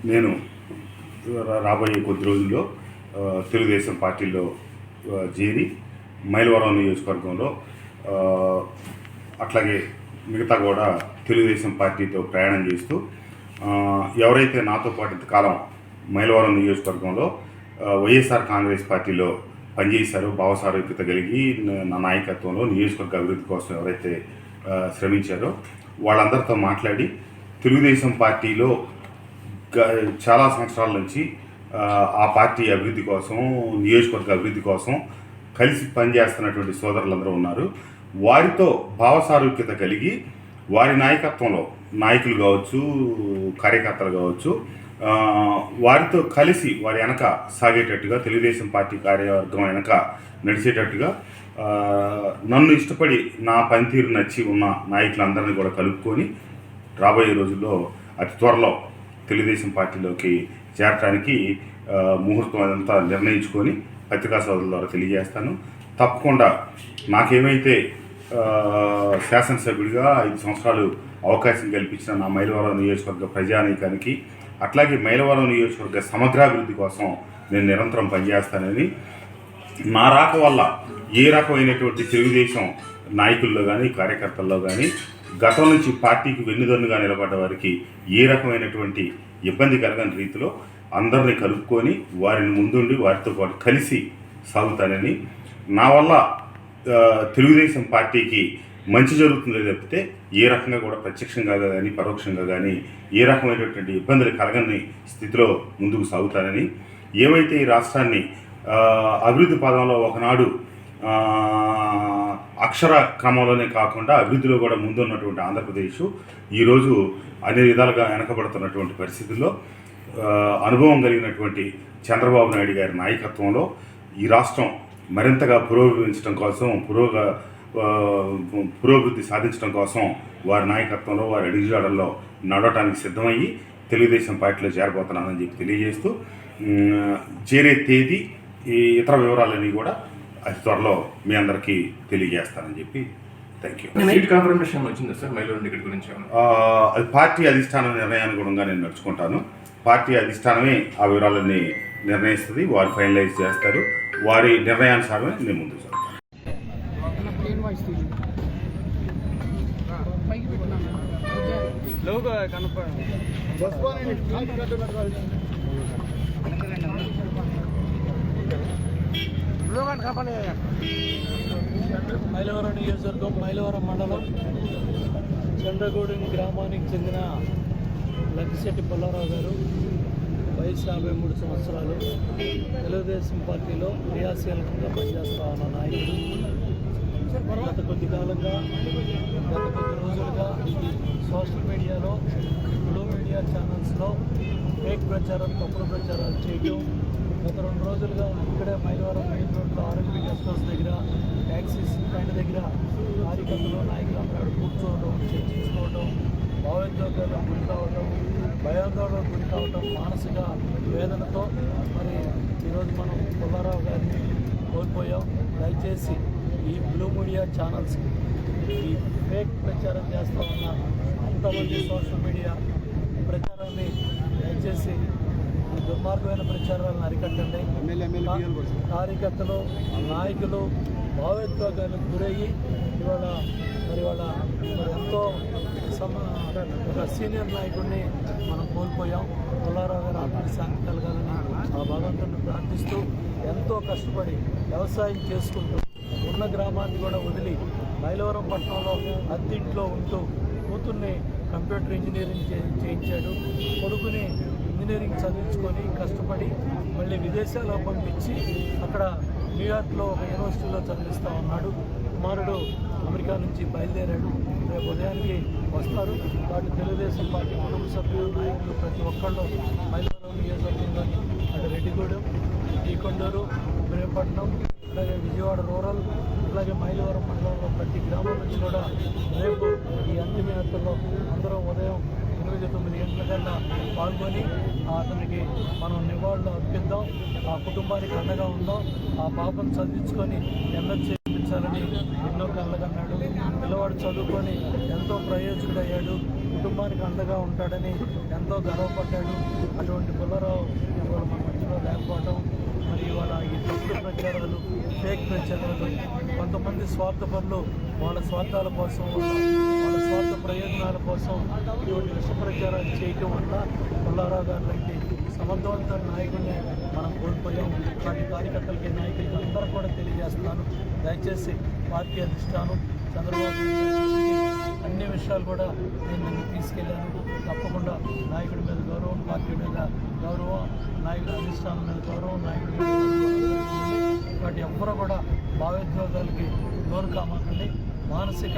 నేను రాబోయే కొద్ది రోజుల్లో తెలుగుదేశం పార్టీలో చేరి మైలవరం నియోజకవర్గంలో అట్లాగే మిగతా కూడా తెలుగుదేశం పార్టీతో ప్రయాణం చేస్తూ ఎవరైతే నాతో పాటు ఇంతకాలం మైలవరం నియోజకవర్గంలో వైఎస్ఆర్ కాంగ్రెస్ పార్టీలో పనిచేశారో భావసారూప్యత కలిగి నా నాయకత్వంలో నియోజకవర్గ అభివృద్ధి కోసం ఎవరైతే శ్రమించారో వాళ్ళందరితో మాట్లాడి తెలుగుదేశం పార్టీలో చాలా సంవత్సరాల నుంచి ఆ పార్టీ అభివృద్ధి కోసం నియోజకవర్గ అభివృద్ధి కోసం కలిసి పనిచేస్తున్నటువంటి సోదరులందరూ ఉన్నారు. వారితో భావసారూప్యత కలిగి వారి నాయకత్వంలో నాయకులు కావచ్చు, కార్యకర్తలు కావచ్చు, వారితో కలిసి వారి వెనక సాగేటట్టుగా తెలుగుదేశం పార్టీ కార్యవర్గం వెనక నడిచేటట్టుగా నన్ను ఇష్టపడి నా పనితీరు నచ్చి ఉన్న నాయకులందరినీ కూడా కలుపుకొని రాబోయే రోజుల్లో అతి త్వరలో తెలుగుదేశం పార్టీలోకి చేరటానికి ముహూర్తం అదంతా నిర్ణయించుకొని పత్రికా సోదరుల ద్వారా తెలియజేస్తాను. తప్పకుండా నాకేమైతే శాసనసభ్యుడిగా 5 సంవత్సరాలు అవకాశం కల్పించిన నా మైలవరం నియోజకవర్గ ప్రజానీకానికి, అట్లాగే మైలవరం నియోజకవర్గ సమగ్రాభివృద్ధి కోసం నేను నిరంతరం పనిచేస్తానని, నా రాక వల్ల ఏ రకమైనటువంటి తెలుగుదేశం నాయకుల్లో కానీ కార్యకర్తల్లో కానీ గతం నుంచి పార్టీకి వెన్నుదన్నుగా నిలబడ్డ వారికి ఏ రకమైనటువంటి ఇబ్బంది కలగని రీతిలో అందరినీ కలుపుకొని వారిని ముందుండి వారితో పాటు కలిసి సాగుతానని, నా వల్ల తెలుగుదేశం పార్టీకి మంచి జరుగుతుందో తప్పితే ఏ రకంగా కూడా ప్రత్యక్షంగా కానీ పరోక్షంగా కానీ ఏ రకమైనటువంటి ఇబ్బందులు కలగని స్థితిలో ముందుకు సాగుతానని, ఏవైతే ఈ రాష్ట్రాన్ని అభివృద్ధి పదంలో ఒకనాడు అక్షర క్రమంలోనే కాకుండా అభివృద్ధిలో కూడా ముందున్నటువంటి ఆంధ్రప్రదేశ్ ఈరోజు అన్ని విధాలుగా వెనకబడుతున్నటువంటి పరిస్థితుల్లో అనుభవం కలిగినటువంటి చంద్రబాబు నాయుడు గారి నాయకత్వంలో ఈ రాష్ట్రం మరింతగా పురోగమించడం కోసం పురోభివృద్ధి సాధించడం కోసం వారి నాయకత్వంలో వారి అడుగుజాడల్లో నడవటానికి సిద్ధమయ్యి తెలుగుదేశం పార్టీలో చేరబోతున్నానని చెప్పి తెలియజేస్తూ చేరే తేదీ ఈ ఇతర వివరాలన్నీ కూడా అతి త్వరలో మీ అందరికీ తెలియజేస్తానని చెప్పి థ్యాంక్ యూ. సీట్ కన్ఫర్మేషన్ వచ్చిందా సార్ మైలవరం టికెట్ గురించి? అది పార్టీ అధిష్టానం నిర్ణయానుగుణంగా నేను నడుచుకుంటాను. పార్టీ అధిష్టానమే ఆ వివరాలన్నీ నిర్ణయిస్తుంది, వారు ఫైనలైజ్ చేస్తారు. వారి నిర్ణయానుసారమే నేను ముందుకు సాగుతాను. మైలవరం నియోజకవర్గం మైలవరం మండలం చంద్రగూడెం గ్రామానికి చెందిన లక్కిశెట్టి పుల్లారావు గారు వయసు 53 సంవత్సరాలు, తెలుగుదేశం పార్టీలో క్రియాశీలకంగా పనిచేస్తా ఉన్న నాయకుడు. గత కొద్ది రోజులుగా సోషల్ మీడియాలో, బ్లూ మీడియా ఛానల్స్లో ఫేక్ ప్రచారం, తప్పుడు ప్రచారాలు చేయటం, గత 2 రోజులుగా ఇక్కడే మైలవరం మెయిన్ రోడ్లో ఆర్ఎంపీ గెస్ట్ హౌస్ దగ్గర, యాక్సిస్ బ్యాండ్ దగ్గర కార్యకర్తలు నాయకులందరూ కూర్చోవడం, చర్చించుకోవడం, భావోద్వేగాలకు గురి కావడం, భయాందోళనకు గురి కావడం, మానసిక వేదనతో మరి ఈరోజు మనం పుల్లారావు గారిని కోల్పోయాం. దయచేసి ఈ బ్లూ మీడియా ఛానల్స్ ఈ ఫేక్ ప్రచారం చేస్తూ ఉన్న అంతమంది సోషల్ మీడియా ప్రచారాన్ని దయచేసి దుర్మార్గమైన ప్రచారాలను అరికట్టండి. కార్యకర్తలు, నాయకులు భావోద్వేగాలకు గురయ్యి ఇవాళ ఎంతో ఒక సీనియర్ నాయకుడిని మనం కోల్పోయాం. పుల్లారావు గారు ఆత్మకి శాంతి కలగాలని ఆ భగవంతుడిని ప్రార్థిస్తూ ఎంతో కష్టపడి వ్యవసాయం చేసుకుంటూ ఉన్న గ్రామాన్ని కూడా వదిలి మైలవరం పట్టణంలో అద్దెంట్లో ఉంటూ కూతుర్ని కంప్యూటర్ ఇంజనీరింగ్ చేయించాడు. కొడుకుని ఇంజనీరింగ్ చదివించుకొని కష్టపడి మళ్ళీ విదేశాల్లో పంపించి అక్కడ న్యూయార్క్లో ఒక యూనివర్సిటీలో చదివిస్తూ ఉన్నాడు. కుమారుడు అమెరికా నుంచి బయలుదేరాడు. రేపు ఉదయానికి వస్తారు. వాటి తెలుగుదేశం పార్టీ కుటుంబ సభ్యులు, నాయకులు ప్రతి ఒక్కళ్ళు మైలవరం నియోజకవర్గంలోని అటు రెడ్డిగూడెం, ఈకొండూరు, ఇబ్రహీంపట్నం, అలాగే విజయవాడ రూరల్, అలాగే మైలవరం మండలంలో ప్రతి గ్రామం నుంచి కూడా రేపు ఈ అంతిమయాత్రలో అందరం ఉదయం 8-9 గంటల కన్నా పాల్గొని అతనికి మనం నివాళులు అర్పిద్దాం. ఆ కుటుంబానికి అండగా ఉందాం. ఆ పాపను చదివించుకొని ఎమ్మెల్సీ చేయించాలని ఎన్నో కళ్ళగన్నాడు. పిల్లవాడు చదువుకొని ఎంతో ప్రయోజకుడయ్యాడు. కుటుంబానికి అండగా ఉంటాడని ఎంతో గర్వపడ్డాడు. అటువంటి పుల్లారావు ఇవాళ మన మధ్యలో లేకపోవడం, మరి ఇవాళ ఈ తప్పుడు ప్రచారాలు, ఫేక్ ప్రచారాలు, కొంతమంది స్వార్థపరులు వాళ్ళ స్వార్థాల కోసం, వాళ్ళ స్వార్థ ప్రయోజనాల కోసం ఇటువంటి విష ప్రచారాలు చేయటం వల్ల పుల్లారావు గారు లాంటి సమర్థవంతమైన నాయకుడిని మనం కోల్పోయాం. వాటి కార్యకర్తలకి, నాయకులకి అందరూ కూడా తెలియజేస్తున్నాను, దయచేసి పార్టీ అధిష్టానం చంద్రబాబు నాయుడు గారికి అన్ని విషయాలు కూడా నేను తీసుకెళ్ళాను. తప్పకుండా నాయకుడి మీద గౌరవం, పార్టీ మీద గౌరవం, నాయకుడి అధిష్టానం మీద గౌరవం, నాయకుడి మీద గౌరవం. వాటి ఎవ్వరూ కూడా భావోద్వేగాలకి లోను కామాకండి, మానసిక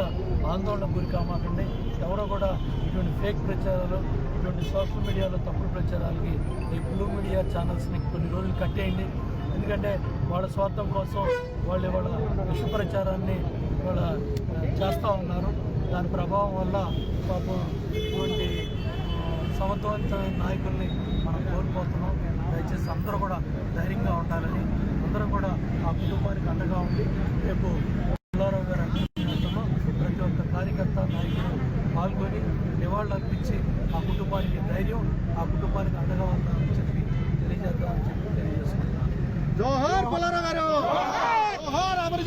ఆందోళనకు గురి కామాకండి. ఎవరో కూడా ఇటువంటి ఫేక్ ప్రచారాలు, ఇటువంటి సోషల్ మీడియాలో తప్పుడు ప్రచారాలకి ఈ బ్లూ మీడియా ఛానల్స్ని కొన్ని రోజులు కట్టేయండి. ఎందుకంటే వాళ్ళ స్వార్థం కోసం వాళ్ళ విష ప్రచారాన్ని వాళ్ళ చేస్తూ ఉన్నారు. దాని ప్రభావం వల్ల పాపం ఇటువంటి సమర్థవంతమైన నాయకుల్ని మనం కోల్పోతున్నాం. దయచేసి అందరూ కూడా ధైర్యంగా ఉండాలని, అందరూ కూడా ఆ కుటుంబానికి అండగా ఉండి రేపు పుల్లారావు గారు అభినందనలో ప్రతి ఒక్క కార్యకర్త, నాయకుడు పాల్గొని నివాళులు అర్పించి ఆ కుటుంబానికి ధైర్యం, ఆ కుటుంబానికి అండగా ఉండాలని చెప్పి తెలియజేద్దామని చెప్పి తెలియజేసుకుంటున్నాను. జోహార్ పుల్లారావు గారు.